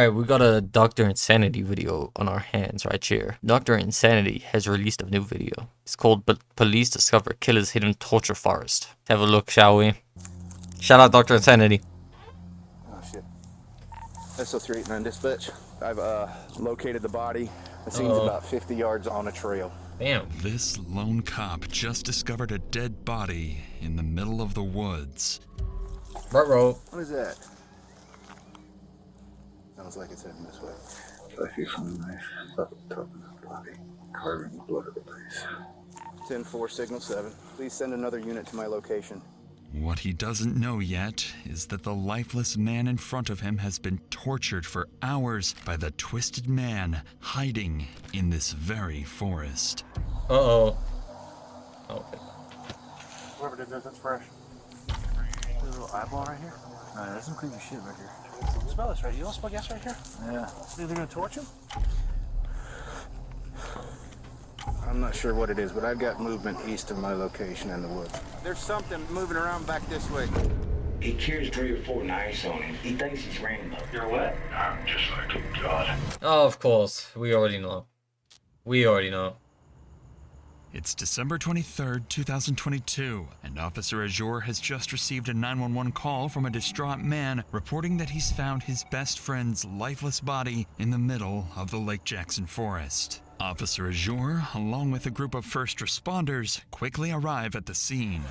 Alright, we got a Dr. Insanity video on our hands right here. Dr. Insanity has released a new video. It's called Police Discover Killer's Hidden Torture Forest. Have a look, shall we? Shout out Dr. Insanity. Oh shit. SO389 dispatch. I've located the body. The scene's about 50 yards on a trail. Damn. This lone cop just discovered a dead body in the middle of the woods. Bro. What is that? Sounds like it's heading this way. I see some knife up the top of the body, carving the blood of the place. 10-4, signal 7. Please send another unit to my location. What he doesn't know yet is that the lifeless man in front of him has been tortured for hours by the twisted man hiding in this very forest. Uh-oh. Okay. Whoever did this, that's fresh. There's a little eyeball right here. There's some creepy shit right here. Smell this, right? You don't smell gas right here? Yeah. Think they're gonna torch him? I'm not sure what it is, but I've got movement east of my location in the woods. There's something moving around back this way. He carries 3 or 4 knives on him. He thinks he's Rambo. You're what? I'm just like a god. Oh, of course. We already know. We already know. It's December 23rd, 2022, and Officer Azure has just received a 911 call from a distraught man reporting that he's found his best friend's lifeless body in the middle of the Lake Jackson forest. Officer Azure, along with a group of first responders, quickly arrive at the scene.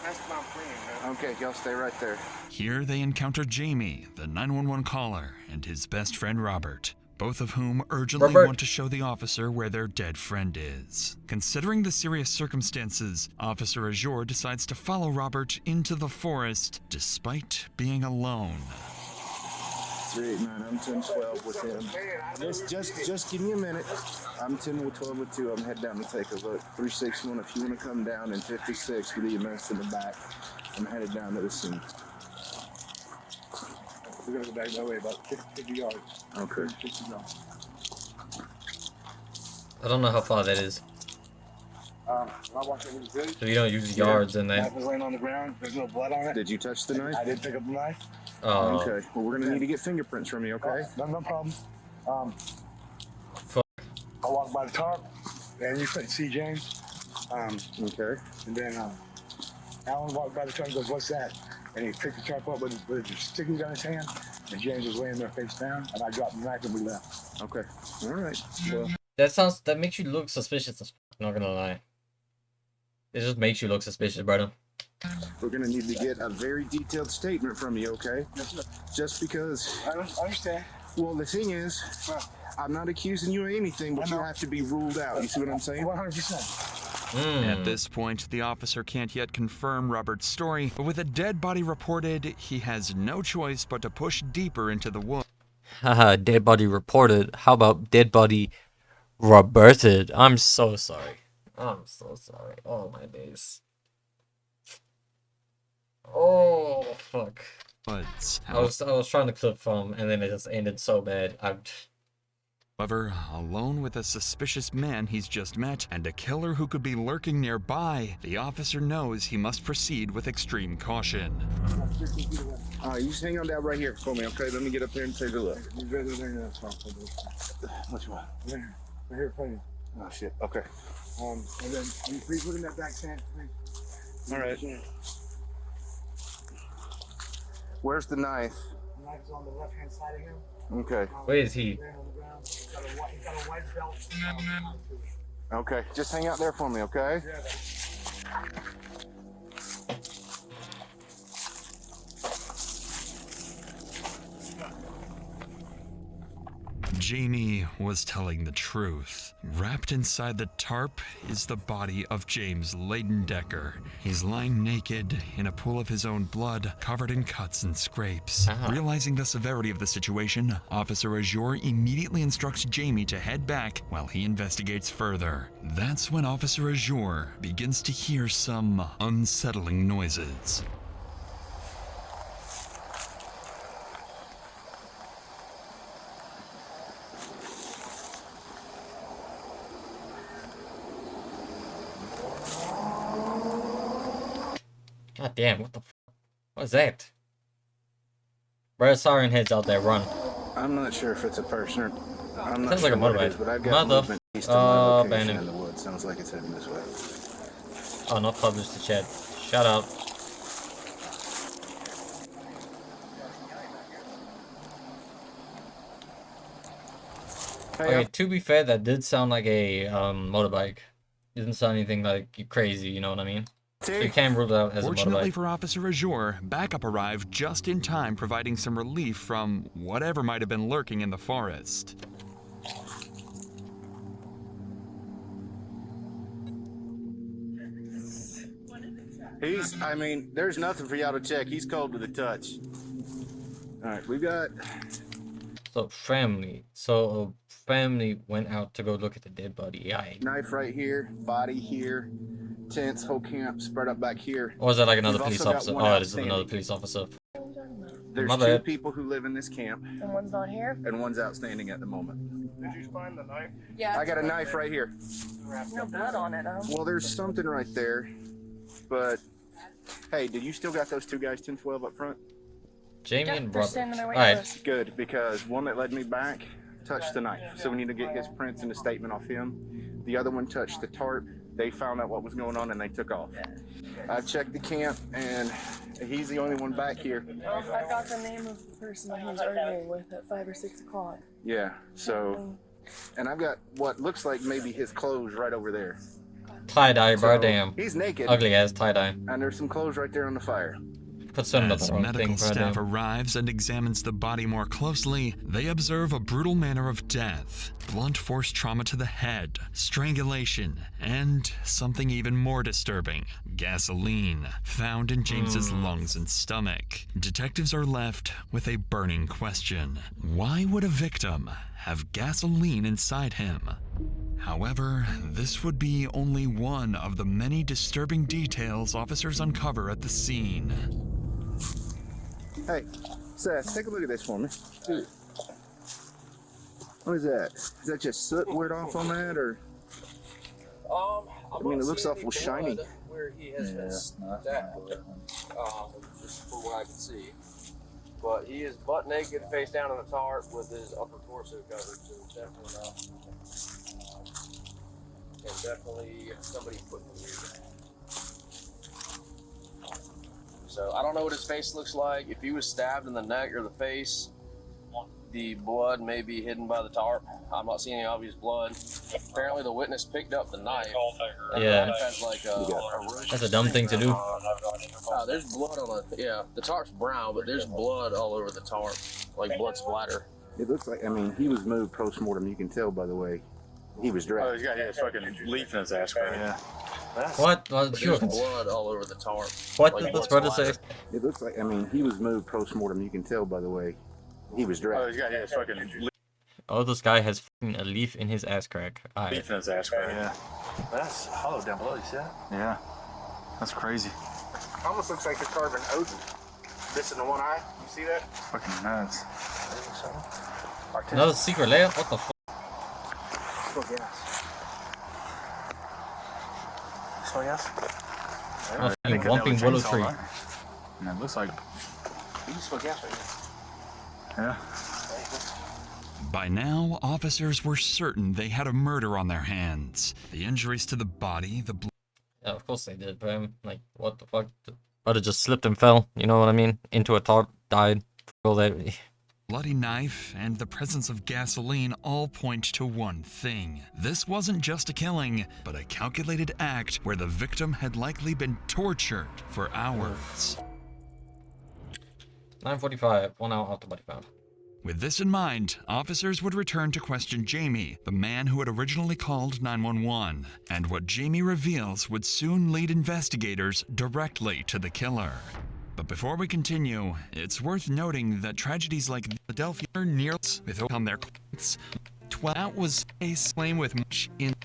That's my friend, man. Okay, y'all stay right there. Here they encounter Jamie, the 911 caller, and his best friend Robert, both of whom urgently want to show the officer where their dead friend is. Considering the serious circumstances, Officer Azure decides to follow Robert into the forest despite being alone. 389, I'm 1012 with him. Just give me a minute. I'm 1012 with 2. I'm heading down to take a look. 361, if you want to come down, and 56 with the EMS in the back. I'm headed down to the scene. We're gonna go back that way about 50 yards. Okay. 50 yards. I don't know how far that is. When I walked over the bridge, So you don't use yards in the there. knife was laying on the ground. There's no blood on it. Did you touch the knife? I did pick up the knife. Oh. Okay. Well, we're gonna need to get fingerprints from you, okay? No problem. Fuck. I walked by the tarp, and you couldn't see James. Okay. And then Alan walked by the tarp and goes, "What's that?" And he picked the tarp up with his stickers on his hand, and James was laying there face down, and I dropped the knife and we left. Okay. All right. Well, That makes you look suspicious as fuck, not gonna lie. It just makes you look suspicious, brother. we're gonna need to get a very detailed statement from you, okay? Yes, sir. Just because. I understand. Well, the thing is, I'm not accusing you of anything, but I you know. have to be ruled out. You see what I'm saying? 100%. At this point, the officer can't yet confirm Robert's story, but with a dead body reported, he has no choice but to push deeper into the woods. Haha, dead body reported. How about dead body Roberted? I'm so sorry. I'm so sorry. Oh my days. Oh fuck. I was trying to clip from, and then it just ended so bad. However, alone with a suspicious man he's just met and a killer who could be lurking nearby, the officer knows he must proceed with extreme caution. You just hang on down right here for me, okay? Let me get up there and take a look. Which one? Right here, please. Oh, shit. Okay. And then, can you please look in that back stand, please? All right. Where's the knife? The knife is on the left-hand side of him. Okay. Where is he? Laying on the ground. He's got a white belt. Okay. Just hang out there for me, okay? Jamie was telling the truth. Wrapped inside the tarp is the body of James Leidendecker. He's lying naked in a pool of his own blood, covered in cuts and scrapes. Realizing the severity of the situation, Officer Azure immediately instructs Jamie to head back while he investigates further. That's when Officer Azure begins to hear some unsettling noises. God damn, what the f? What is that? Bro, siren heads out there, run. I'm not sure if it's a person or I'm not Sounds like sure a what it motorbike. is, but I've got Mother- movement east of my location Bandit. in the woods. Sounds like it's heading this way. Oh, not published the chat. Shout out. Hey, Okay, to be fair, that did sound like a motorbike. Didn't sound anything like crazy, you know what I mean? So you can't rule it out as a Fortunately motorbike. for Officer Azure, backup arrived just in time, providing some relief from whatever might have been lurking in the forest. I mean, there's nothing for y'all to check. He's cold to the touch. All right, we got So family went out to go look at the dead body. Yeah. knife right here, body here, tents, whole camp spread up back here. Or was that like another We've police also got officer? one Oh, it is another outstanding. police officer. There's My two bad. people who live in this camp, And one's not here? and one's outstanding at the moment. Did you find the knife? Yeah. I got a knife right here. No blood on it, huh? Well, there's something right there, but hey, did you still got those two guys 10-12 up front? Jamie Yeah, and they're brother. standing there waiting Alright. for us. Good, because one that led me back touched the knife, so we need to get his prints and a statement off him. The other one touched the tarp. They found out what was going on and they took off. I checked the camp and he's the only one back here. I got the name of the person that he was arguing with at 5 or 6 o'clock. Yeah, so, and I've got what looks like maybe his clothes right over there. Tie-dye, bro, So, damn. He's naked, Ugly ass tie-dye. and there's some clothes right there on the fire. Put some of As the wrong medical thing, bro, staff damn. arrives and examines the body more closely, they observe a brutal manner of death. Blunt force trauma to the head, strangulation, and something even more disturbing, gasoline, found in James's lungs and stomach. Detectives are left with a burning question. Why would a victim have gasoline inside him? However, this would be only one of the many disturbing details officers uncover at the scene. Hey, Seth, take a look at this for me. What is that? Is that just soot weared off on that, or? I mean, it looks awful shiny. Where he has been stabbed, just from what I can see. But he is butt naked, face down on a tarp with his upper torso covered, so definitely not. And definitely somebody put him here. So I don't know what his face looks like. If he was stabbed in the neck or the face, the blood may be hidden by the tarp. I'm not seeing any obvious blood. Apparently the witness picked up the knife. And Yeah. the knife has like a That's a dumb thing to do. there's blood on it. Yeah, the tarp's brown, but there's blood all over the tarp, like blood splatter. It looks like, I mean, he was moved post-mortem. You can tell by the way he was Oh, dressed. he's got his fucking leaf in his ass crack. Yeah. What? But there's blood all over the tarp. What like did blood this brother say? splatter. It looks like, I mean, he was moved post-mortem. You can tell by the way he was Oh, dressed. he's got his fucking Oh, this guy has fucking a leaf in his ass crack. Alright. leaf in his ass crack. Yeah. That's hollow down below, you see that? Yeah. That's crazy. Almost looks like they're carving Odin. This in the one eye. You see that? Fucking nuts. Another secret layer? What the fuck? Smell gas. Smell gas? A fucking whomping willow tree. And it looks like, You can smell gas right here. yeah. By now, officers were certain they had a murder on their hands. The injuries to the body, the Yeah, of course they did, bro. Like, what the fuck? The brother just slipped and fell, you know what I mean? Into a tarp, died. All that. bloody knife, and the presence of gasoline all point to one thing. This wasn't just a killing, but a calculated act where the victim had likely been tortured for hours. 9:45, 1 hour after body found. With this in mind, officers would return to question Jamie, the man who had originally called 911, and what Jamie reveals would soon lead investigators directly to the killer. But before we continue, it's worth noting that tragedies like Philadelphia are near with on their clients. That was a claim with much in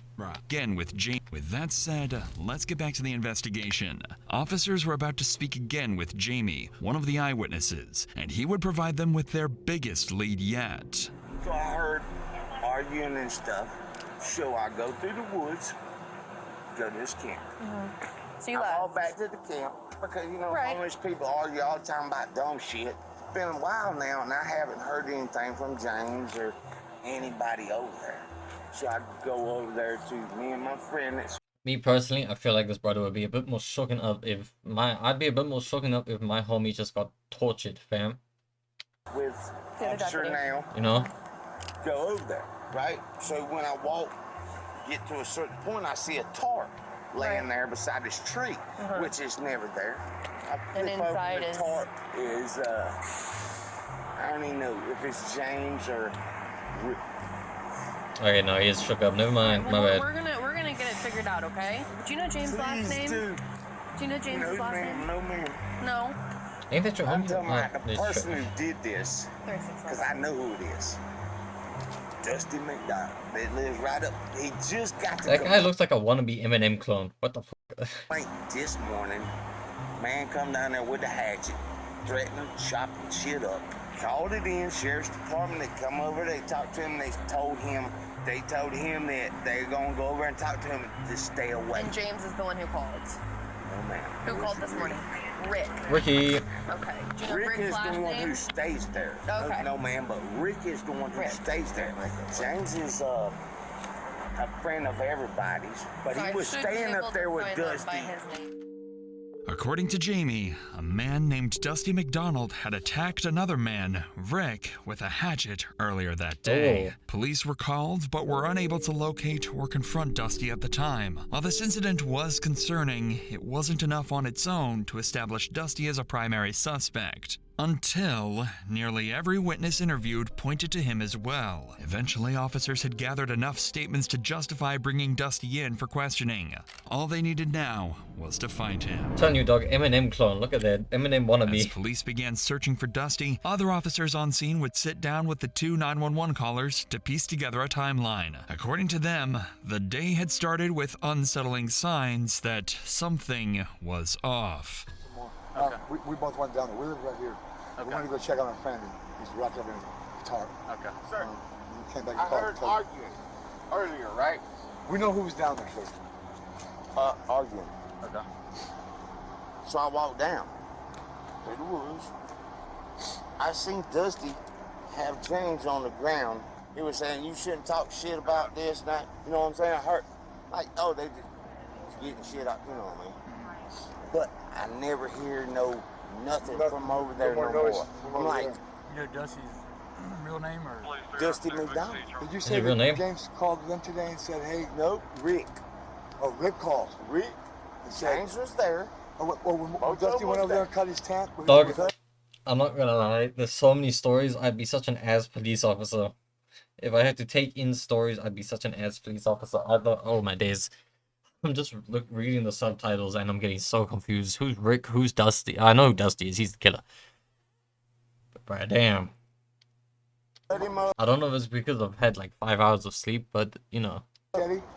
again with Jamie. With that said, let's get back to the investigation. Officers were about to speak again with Jamie, one of the eyewitnesses, and he would provide them with their biggest lead yet. So I heard arguing and stuff. So I go through the woods, go to this camp. So you I left. walk back to the camp because, you know, Right. homeless people argue all the time about dumb shit. been a while now, and I haven't heard anything from James or anybody over there. So I go over there to me and my friend. Me personally, I feel like this brother would be a bit more shaken up if I'd be a bit more shaken up if my homie just got tortured, fam. With Officer now. You know? Go over there, right? So when I get to a certain point, I see a tarp laying there beside this tree, which is never there. And inside the tarp is, I don't even know if it's James or... Okay, no, he is shook up. Never mind, my bad. We're gonna get it figured out, okay? Do you know James' last name? Do you know James' last name? No, ma'am. No. Ain't that your I'm homie? talking about the person who did this, 36. because I know who it is. Dusty McDonald. That lives right up. He just got to That guy looks like a wannabe Eminem clone. What the fuck? Like this morning, man come down there with a hatchet, threatening, chopping shit up. Called it in, sheriff's department. They come over, they talked to him, they told him that they're gonna go over and talk to him and just stay away. And James is the one who called. No, ma'am. Who called this morning? Rick. Ricky. Okay. Do you know Rick Rick's is last the one name? who stays there. Okay. No, ma'am, but Rick is the one who stays there. James is a friend of everybody's, but he was staying up there with Dusty. According to Jamie, a man named Dusty McDonald had attacked another man, Rick, with a hatchet earlier that day. Oh. Police were called, but were unable to locate or confront Dusty at the time. While this incident was concerning, it wasn't enough on its own to establish Dusty as a primary suspect. Until nearly every witness interviewed pointed to him as well. Eventually, officers had gathered enough statements to justify bringing Dusty in for questioning. All they needed now was to find him. I'm telling you, dog, Eminem clone. Look at that. Eminem wannabe. As police began searching for Dusty, other officers on scene would sit down with the two 911 callers to piece together a timeline. According to them, the day had started with unsettling signs that something was off. Okay. We both went down there. We live right here. Okay. We wanted to go check on our friend. He's wrapped up in a tarp. Okay. Sir, we came back and I called heard arguing earlier, right? We know who was down there, sir. Arguing. Okay. So I walked down through the woods. I seen Dusty have James on the ground. He was saying, you shouldn't talk shit about this and that. You know what I'm saying? I heard, like, oh, they just getting shit out, you know what I mean? But I never hear nothing from over there no more. I'm like, you know Dusty's real name or? Dusty McDonald. Did you say real that name? James called them today and said, hey? Nope, Rick. Oh, Rick called. Rick. James was there. Oh, when Dusty went over there and cut his tent? Dog, I'm not gonna lie, there's so many stories. I'd be such an ass police officer. If I had to take in stories, I'd be such an ass police officer. Oh my days. I'm just reading the subtitles and I'm getting so confused. Who's Rick? Who's Dusty? I know who Dusty is. He's the killer. But damn. I don't know if it's because I've had like 5 hours of sleep, but you know.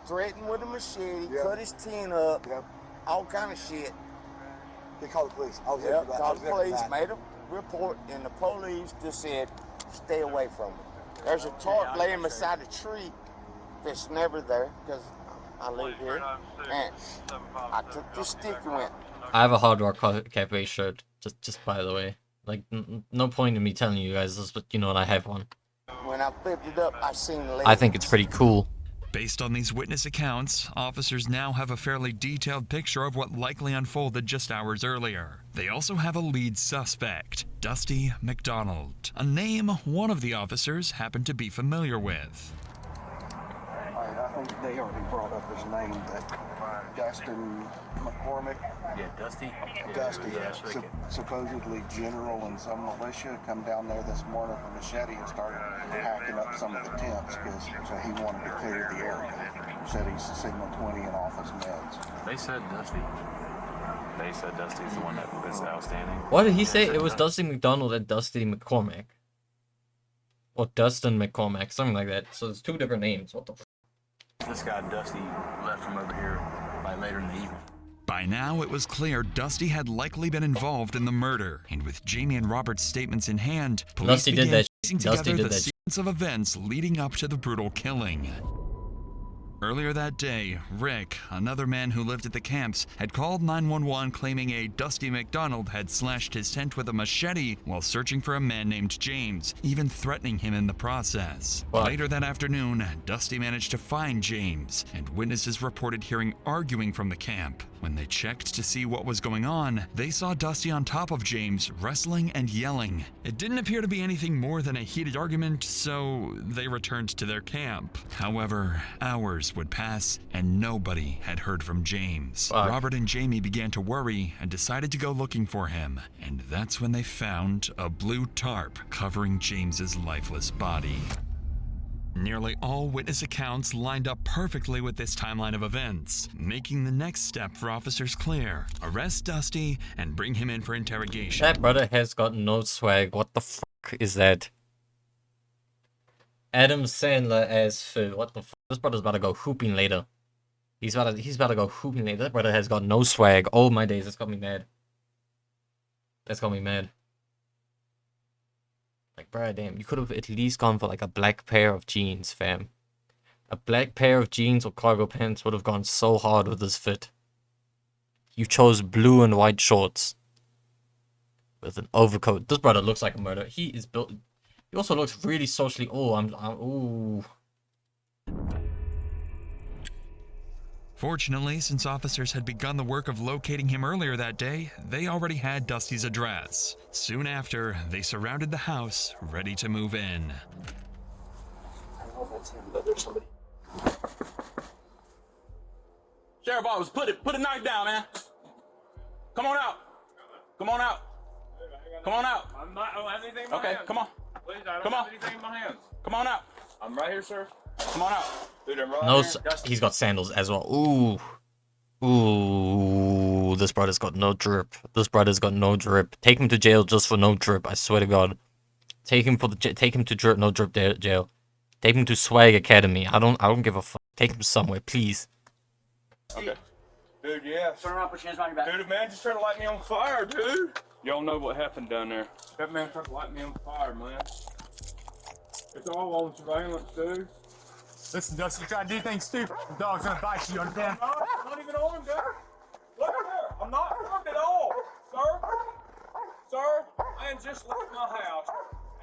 Threatened with a machete, cut his tin up, all kind of shit. They called the police. I was there for that. Called the police, made a report, and the police just said, stay away from it. There's a tarp laying beside a tree that's never there, because I live here, and I took this stick and went. I have a Hard Rock Cafe shirt, just by the way. Like, no point in me telling you guys this, but you know what, I have one. When I flipped it up, I seen legs. I think it's pretty cool. Based on these witness accounts, officers now have a fairly detailed picture of what likely unfolded just hours earlier. They also have a lead suspect, Dusty McDonald, a name one of the officers happened to be familiar with. I think they already brought up his name, but Dustin McCormick. Yeah, Dusty. Dusty, supposedly general in some militia, come down there this morning with a machete and started hacking up some of the tents because he wanted to clear the area. Said he's Signal 20 and off his meds. They said Dusty. They said Dusty's the one that's outstanding. What did he say? It was Dusty McDonald and Dusty McCormick. Or Dustin McCormack, something like that. So it's two different names. What the f? This guy Dusty left from over here like later in the evening. By now, it was clear Dusty had likely been involved in the murder, and with Jamie and Robert's statements in hand, police began piecing together the sequence of events leading up to the brutal killing. Earlier that day, Rick, another man who lived at the camps, had called 911 claiming a Dusty McDonald had slashed his tent with a machete while searching for a man named James, even threatening him in the process. What? Later that afternoon, Dusty managed to find James, and witnesses reported hearing arguing from the camp. When they checked to see what was going on, they saw Dusty on top of James, wrestling and yelling. It didn't appear to be anything more than a heated argument, so they returned to their camp. However, hours would pass, and nobody had heard from James. Fuck. Robert and Jamie began to worry and decided to go looking for him, and that's when they found a blue tarp covering James's lifeless body. Nearly all witness accounts lined up perfectly with this timeline of events, making the next step for officers clear: arrest Dusty and bring him in for interrogation. That brother has got no swag. What the fuck is that? Adam Sandler as Phil. What the fuck? This brother's about to go hooping later. He's about to go hooping later. That brother has got no swag. Oh my days, that's got me mad. That's got me mad. Like, bruh, damn, you could have at least gone for like a black pair of jeans, fam. A black pair of jeans or cargo pants would have gone so hard with this fit. You chose blue and white shorts with an overcoat. This brother looks like a murderer. He is built. He also looks really socially. Oh, ooh. Fortunately, since officers had begun the work of locating him earlier that day, they already had Dusty's address. Soon after, they surrounded the house, ready to move in. I don't know if that's him, but there's somebody. Sheriff Office, put a knife down, man. Come on out. Come on out. Come on out. I don't have anything in my Okay, hands. come on. Please, I don't Come on. have anything in my hands. Come on out. I'm right here, sir. Come on out. Dude, I'm right No, here. Dusty. he's got sandals as well. Ooh, this brother's got no drip. This brother's got no drip. Take him to jail just for no drip. I swear to God. Take him to drip, no drip jail. Take him to Swag Academy. I don't give a fuck. Take him somewhere, please. Okay. Dude, yeah. Turn around, put your hands behind your back. Dude, the man just tried to light me on fire, dude. Y'all know what happened down there. That man tried to light me on fire, man. It's all on surveillance, dude. Listen, Dusty, you try to do things stupid, the dog's gonna bite you, you understand? I'm not even armed, dude. Look at there. I'm not armed at all, sir. Sir, I just left my house,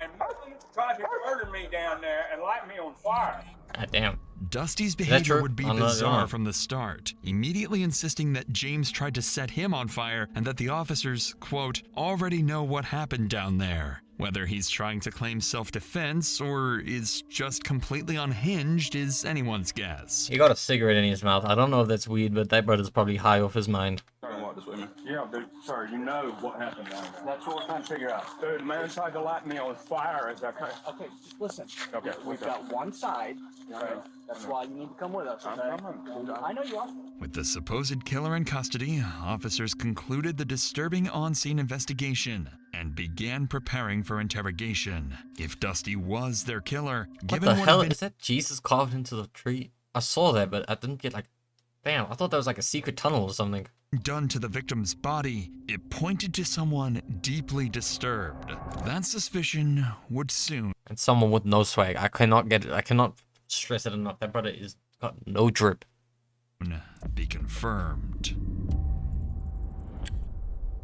and man tried to murder me down there and light me on fire. God damn. Dusty's that behavior true? would be I'm not bizarre sure. from the start, immediately insisting that James tried to set him on fire and that the officers, quote, already know what happened down there. Whether he's trying to claim self-defense or is just completely unhinged is anyone's guess. He got a cigarette in his mouth. I don't know if that's weed, but that brother's probably high off his mind. Sorry, walk this with me. Yeah, dude, sir, you know what happened down there. That's what we're trying to figure out. Dude, the man tried to light me on fire as I came. Okay, just listen. Okay, We've got one side. Okay. That's why you need to come with us. Okay? I'm coming. I know you are. With the supposed killer in custody, officers concluded the disturbing on-scene investigation and began preparing for interrogation. If Dusty was their killer, What given the what hell? had been Is that Jesus carved into the tree? I saw that, but I didn't get like... Damn, I thought that was like a secret tunnel or something. done to the victim's body, it pointed to someone deeply disturbed. That suspicion would soon... And someone with no swag. I cannot get it. I cannot stress it enough. That brother is got no drip. ...be confirmed.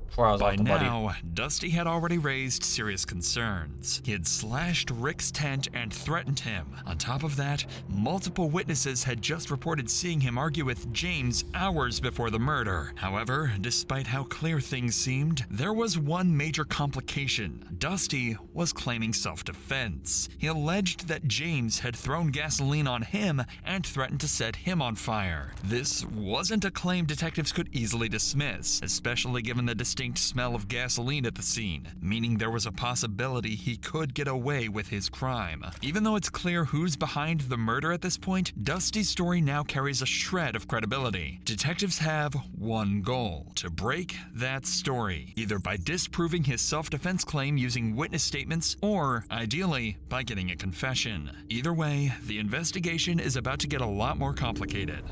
4 hours By off the body. now, Dusty had already raised serious concerns. He had slashed Rick's tent and threatened him. On top of that, multiple witnesses had just reported seeing him argue with James hours before the murder. However, despite how clear things seemed, there was one major complication. Dusty was claiming self-defense. He alleged that James had thrown gasoline on him and threatened to set him on fire. This wasn't a claim detectives could easily dismiss, especially given the distinct smell of gasoline at the scene, meaning there was a possibility he could get away with his crime. Even though it's clear who's behind the murder at this point, Dusty's story now carries a shred of credibility. Detectives have one goal: to break that story, either by disproving his self-defense claim using witness statements, or, ideally, by getting a confession. Either way, the investigation is about to get a lot more complicated.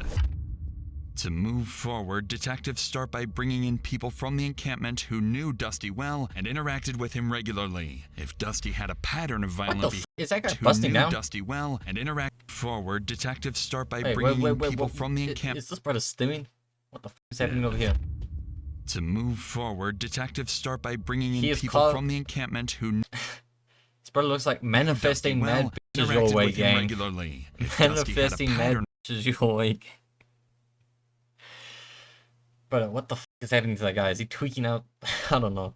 To move forward, detectives start by bringing in people from the encampment who knew Dusty well and interacted with him regularly. If Dusty had a pattern of violent behavior, is that guy busting down? Dusty well and interact forward, detectives start by bringing in people from the encampment. Is this brother stimming? What the f is happening over here? To move forward, detectives start by bringing in people from the encampment who. This brother looks like manifesting mad bitches your way, gang. Manifesting mad bitches your way. Brother, what the f is happening to that guy? Is he tweaking out? I don't know.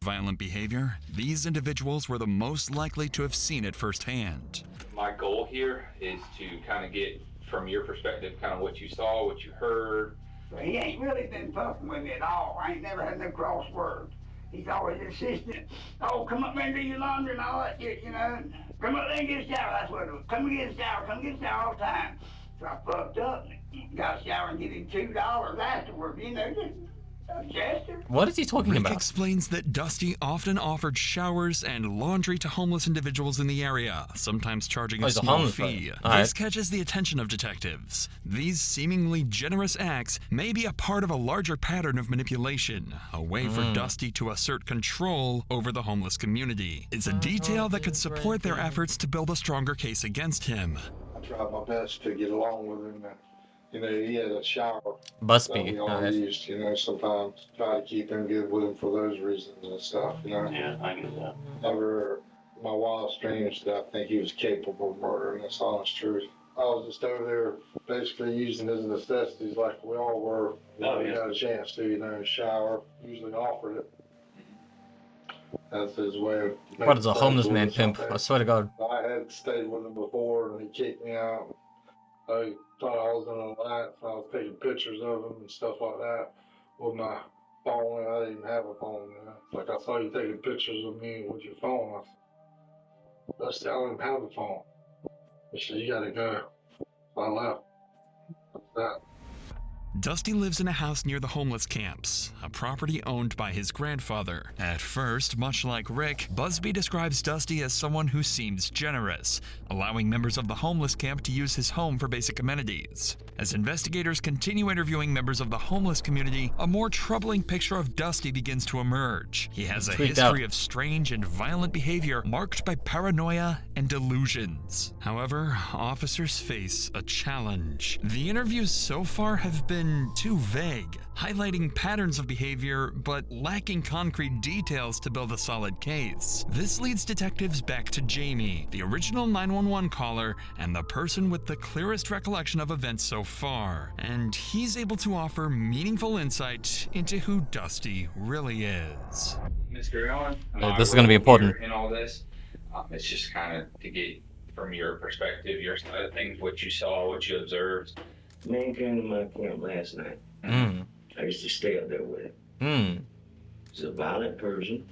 Violent behavior, these individuals were the most likely to have seen it firsthand. My goal here is to kind of get, from your perspective, kind of what you saw, what you heard. He ain't really been fucking with me at all. I ain't never had no cross words. He's always insistent, oh, come up there and do your laundry and all that shit, you know. Come up there and get a shower. That's what it was. Come and get a shower. Come get a shower all the time. So I fucked up. Got a shower and get him $2 afterward, you know, just a gesture. What is he talking about? Rick explains that Dusty often offered showers and laundry to homeless individuals in the area, sometimes charging a small fee. This catches the attention of detectives. These seemingly generous acts may be a part of a larger pattern of manipulation, a way for Dusty to assert control over the homeless community. It's a detail that could support their efforts to build a stronger case against him. I tried my best to get along with him. You know, he had a shower that we all used, you know, sometimes try to keep him good with him for those reasons and stuff, you know. Yeah, I get that. Never, my wildest dreams that I think he was capable of murdering, that's honest truth. I was just over there basically using his necessities like we all were. We got a chance to, you know, shower, usually offered it. That's his way of... What is a homeless man pimp? I swear to God. I had stayed with him before and he kicked me out. I thought I was in a light, so I was taking pictures of him and stuff like that with my phone. I didn't even have a phone, man. Like, I saw you taking pictures of me with your phone. I said, I don't even have a phone. He said, you gotta go. So I left. That's that. Dusty lives in a house near the homeless camps, a property owned by his grandfather. At first, much like Rick, Busby describes Dusty as someone who seems generous, allowing members of the homeless camp to use his home for basic amenities. As investigators continue interviewing members of the homeless community, a more troubling picture of Dusty begins to emerge. He has a history of strange and violent behavior marked by paranoia and delusions. However, officers face a challenge. The interviews so far have been too vague, highlighting patterns of behavior but lacking concrete details to build a solid case. This leads detectives back to Jamie, the original 911 caller and the person with the clearest recollection of events so far, and he's able to offer meaningful insight into who Dusty really is. Mr. Allen, this is going to be important. In all this, it's just kind of to get from your perspective, your side of things, what you saw, what you observed. Man came to my camp last night. I used to stay up there with him. He's a violent person.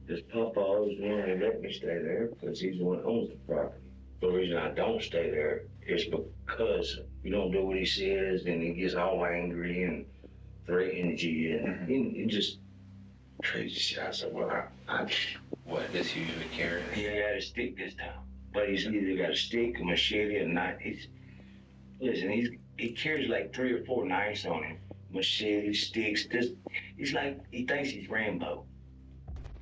This papa always wanted to let me stay there because he's the one who owns the property. The reason I don't stay there is because you don't do what he says, and he gets all angry and threatens you, and he just crazy shit. I said, well, What does he usually carry? He had a stick this time. But he's either got a stick, a machete, or a knife. He carries like 3 or 4 knives on him. Machete, sticks, he's like, he thinks he's Rambo.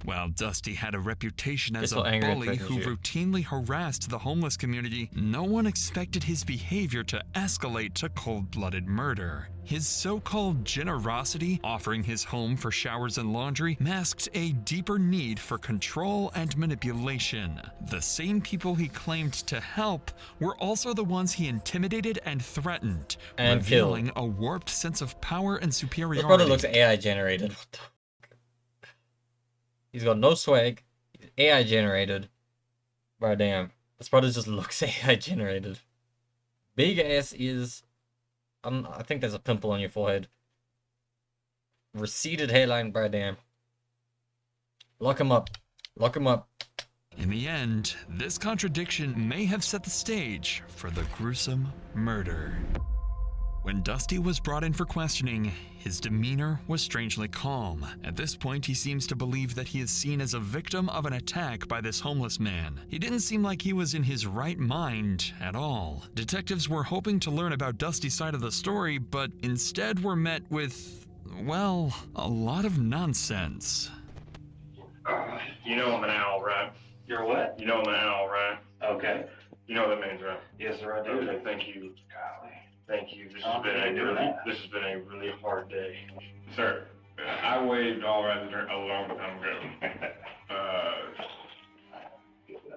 While Dusty had a reputation as a bully who routinely harassed the homeless community, no one expected his behavior to escalate to cold-blooded murder. His so-called generosity, offering his home for showers and laundry, masked a deeper need for control and manipulation. The same people he claimed to help were also the ones he intimidated and threatened, revealing a warped sense of power and superiority. This brother looks AI generated. What the fuck? He's got no swag. He's AI generated. Bro, damn. This brother just looks AI generated. Big ass is... I think there's a pimple on your forehead. Receded hairline, bro, damn. Lock him up. Lock him up. In the end, this contradiction may have set the stage for the gruesome murder. When Dusty was brought in for questioning, his demeanor was strangely calm. At this point, he seems to believe that he is seen as a victim of an attack by this homeless man. He didn't seem like he was in his right mind at all. Detectives were hoping to learn about Dusty's side of the story, but instead were met with, well, a lot of nonsense. You know I'm an owl, right? You're what? You know I'm an owl, right? Okay. You know what that means, right? Yes, sir, I do. Okay, thank you. Golly. Thank you. This I'll has been do a really, that. this has been a really hard day. Sir, I waved all around the dirt a long time ago.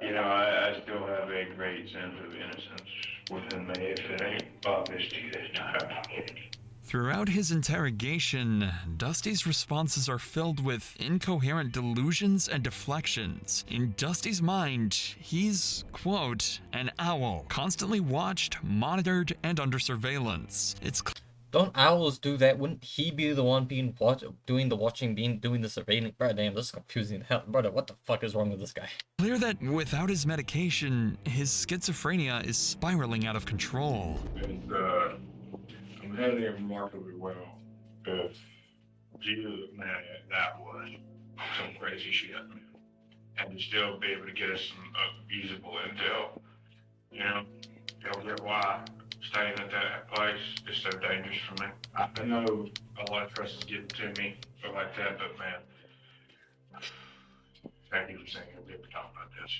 You know, I still have a great sense of innocence within me if it ain't obvious to you this time. Throughout his interrogation, Dusty's responses are filled with incoherent delusions and deflections. In Dusty's mind, he's, quote, an owl, constantly watched, monitored, and under surveillance. Don't owls do that? Wouldn't he be the one doing the watching, doing the surveillance? Bro, damn, this is confusing as hell. Brother, what the fuck is wrong with this guy? Clear that without his medication, his schizophrenia is spiraling out of control. And, I'm handling it remarkably well. Jesus, man, that was some crazy shit, man. And to still be able to get us some usable intel, you know, you'll get why staying at that place is so dangerous for me. I know a lot of trust is getting to me, or like that, but man, thank you for saying you'll be able to talk about this.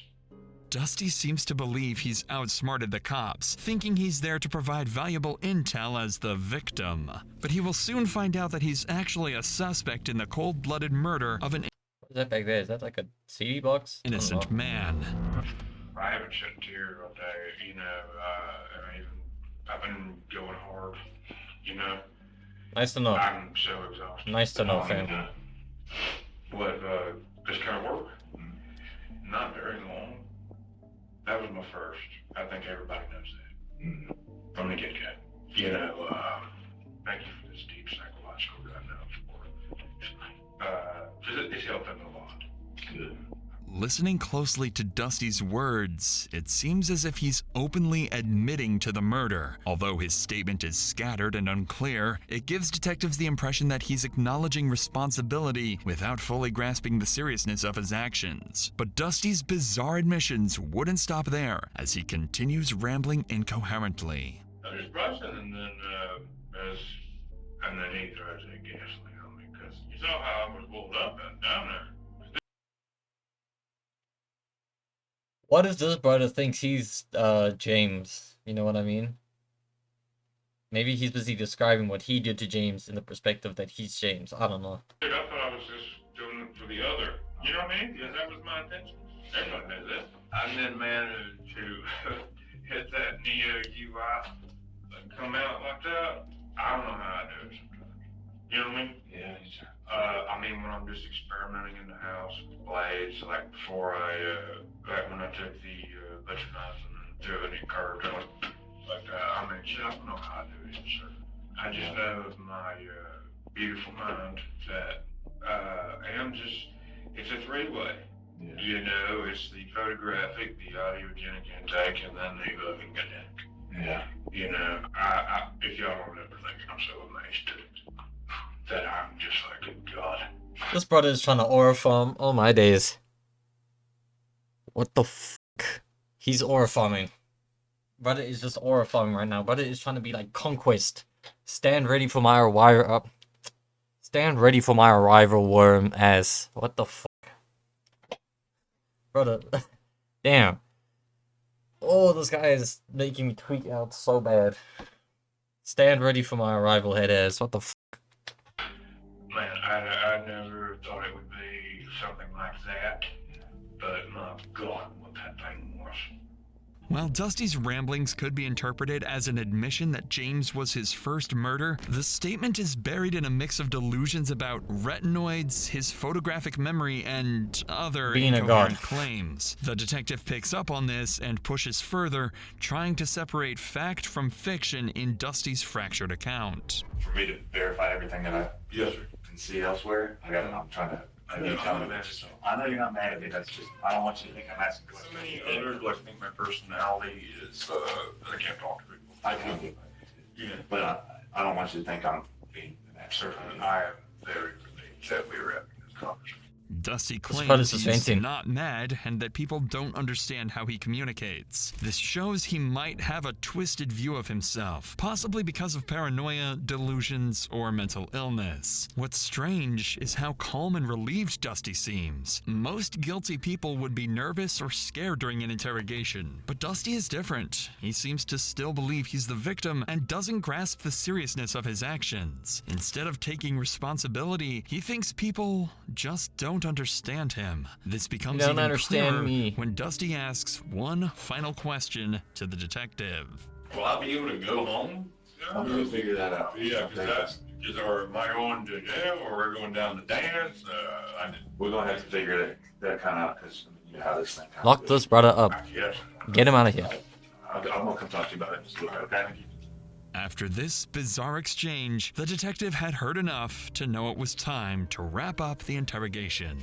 Dusty seems to believe he's outsmarted the cops, thinking he's there to provide valuable intel as the victim. But he will soon find out that he's actually a suspect in the cold-blooded murder of an What is that back there? Is that like a CD box? innocent man. I haven't shed a tear all day, you know, I've been going hard, you know. Nice to know. I'm so exhausted. Nice to know, fam. But, this kind of work? Not very long. That was my first. I think everybody knows that. From the get-go. You know, thank you for this deep psychological support. It's helping a lot. Good. Listening closely to Dusty's words, it seems as if he's openly admitting to the murder. Although his statement is scattered and unclear, it gives detectives the impression that he's acknowledging responsibility without fully grasping the seriousness of his actions. But Dusty's bizarre admissions wouldn't stop there, as he continues rambling incoherently. I was brushing and then he throws that gasoline on me, because you saw how I was rolled up and down there. What if this brother thinks he's James? You know what I mean? Maybe he's busy describing what he did to James in the perspective that he's James. I don't know. I thought I was just doing it for the other. You know what I mean? Because that was my intention. Everybody knows that. I then managed to hit that Neo UI and come out like that. I don't know how I do it sometimes. You know what I mean? Yeah. I mean, when I'm just experimenting in the house with blades, like before like when I took the butcher knife and threw it in curved, like I mean, shit, I don't know how I do it, sir. I just know with my beautiful mind that it's a three-way. Yeah. You know, it's the photographic, the audiogenic intake, and then the living intake. Yeah. You know, I if y'all don't ever think I'm so amazed that I'm just like a god. This brother is trying to aura farm. Oh my days. What the fuck? He's aura farming. Brother is just aura farming right now. Brother is trying to be like Conquest. Stand ready for my arrival. Stand ready for my arrival, worm ass. What the fuck? Brother. Damn. Oh, this guy is making me tweak out so bad. Stand ready for my arrival, head ass. What the fuck? Man, I never thought it would be something like that, but my God, what that thing was. While Dusty's ramblings could be interpreted as an admission that James was his first murder, the statement is buried in a mix of delusions about retinoids, his photographic memory, and other being incoherent claims. The detective picks up on this and pushes further, trying to separate fact from fiction in Dusty's fractured account. For me to verify everything that I can see elsewhere, I'm trying to. I know you're not mad at me. That's just I don't want you to think I'm asking questions. Others like think my personality is I can't talk to people. I can't do it. Yeah, but I don't want you to think I'm being certainly. I am very relieved that we were having this conversation. Dusty brother's claims just he's fainting. not mad and that people don't understand how he communicates. This shows he might have a twisted view of himself, possibly because of paranoia, delusions, or mental illness. What's strange is how calm and relieved Dusty seems. Most guilty people would be nervous or scared during an interrogation, but Dusty is different. He seems to still believe he's the victim and doesn't grasp the seriousness of his actions. Instead of taking responsibility, he thinks people just don't understand him. This becomes don't even understand clearer me. when Dusty asks one final question to the detective. Will I be able to go home? I'm gonna figure that out. Yeah, because am I going to jail or we're going down to dance? We're gonna have to figure that kind of out because you know how this thing. Lock this brother up. Yes. Get him out of here. I'm gonna come talk to you about it. Okay. After this bizarre exchange, the detective had heard enough to know it was time to wrap up the interrogation.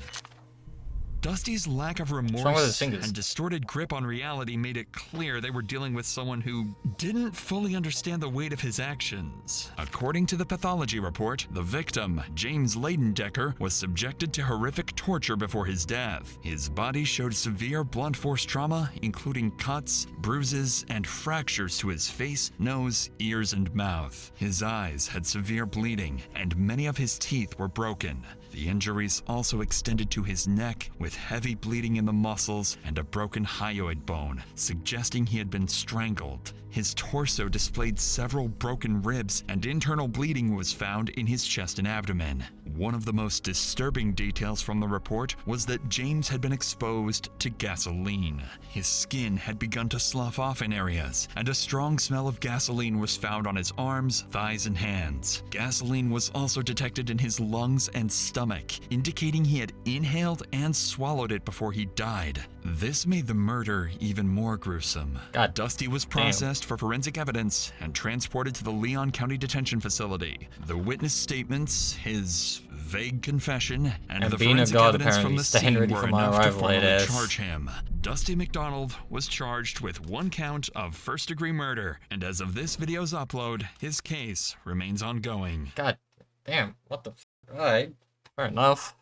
Dusty's lack of wrong with his remorse fingers? and distorted grip on reality made it clear they were dealing with someone who didn't fully understand the weight of his actions. According to the pathology report, the victim, James Ledendecker, was subjected to horrific torture before his death. His body showed severe blunt force trauma, including cuts, bruises, and fractures to his face, nose, ears, and mouth. His eyes had severe bleeding, and many of his teeth were broken. The injuries also extended to his neck, with heavy bleeding in the muscles and a broken hyoid bone, suggesting he had been strangled. His torso displayed several broken ribs, and internal bleeding was found in his chest and abdomen. One of the most disturbing details from the report was that James had been exposed to gasoline. His skin had begun to slough off in areas, and a strong smell of gasoline was found on his arms, thighs, and hands. Gasoline was also detected in his lungs and stomach, indicating he had inhaled and swallowed it before he died. This made the murder even more gruesome. Dusty was processed for forensic evidence and transported to the Leon County Detention Facility. The witness statements, his vague confession, and the being a forensic god, evidence from apparently, the staying scene ready were for my enough to arrival, formally it is. charge him. Dusty McDonald was charged with 1 count of first-degree murder, and as of this video's upload, his case remains ongoing. God damn, what the f. Alright, fair enough.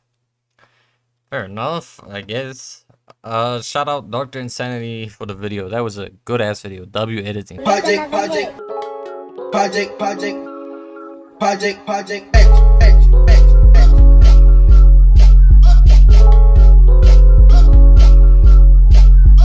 Fair enough, I guess. Shout out Dr. Insanity for the video. That was a good ass video. W editing. Project.